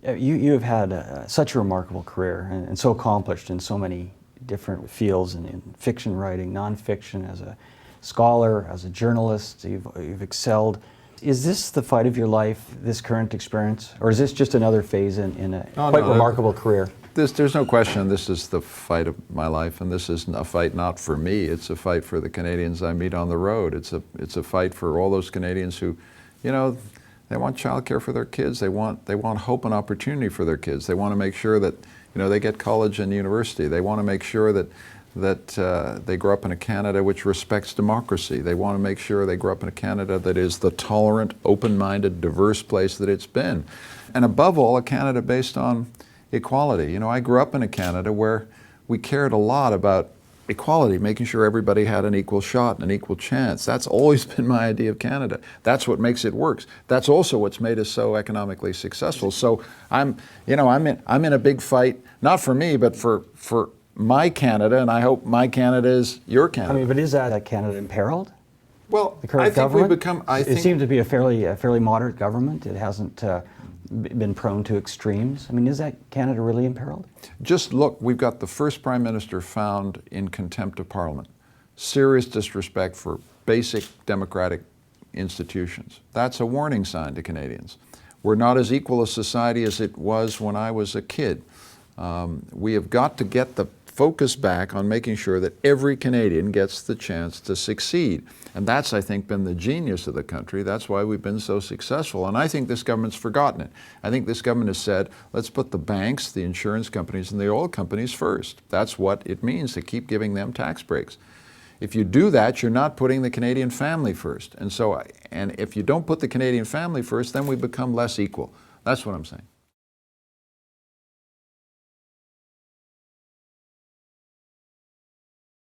You have had such a remarkable career and so accomplished in so many different fields, in fiction writing, nonfiction, as a scholar, as a journalist. You've excelled. Is this the fight of your life, this current experience, or is this just another phase in a quite remarkable career? There's no question this is the fight of my life, and this is a fight not for me. It's a fight for the Canadians I meet on the road. It's a fight for all those Canadians who, you know, they want childcare for their kids. They want hope and opportunity for their kids. They want to make sure that, you know, they get college and university. They want to make sure that they grow up in a Canada which respects democracy. They want to make sure they grow up in a Canada that is the tolerant, open-minded, diverse place that it's been. And above all, a Canada based on equality. You know, I grew up in a Canada where we cared a lot about equality, making sure everybody had an equal shot and an equal chance. That's always been my idea of Canada. That's what makes it work. That's also what's made us so economically successful. So I'm in a big fight, not for me, but for my Canada, and I hope my Canada is your Canada. I mean, but is that Canada imperiled? Well, the current I think government? we've become. It seems to be a fairly moderate government. It hasn't been prone to extremes. I mean, is that Canada really imperiled? Just look, we've got the first Prime Minister found in contempt of Parliament. Serious disrespect for basic democratic institutions. That's a warning sign to Canadians. We're not as equal a society as it was when I was a kid. We have got to get the focus back on making sure that every Canadian gets the chance to succeed. And that's, I think, been the genius of the country. That's why we've been so successful. And I think this government's forgotten it. I think this government has said, let's put the banks, the insurance companies, and the oil companies first. That's what it means to keep giving them tax breaks. If you do that, you're not putting the Canadian family first. And if you don't put the Canadian family first, then we become less equal. That's what I'm saying.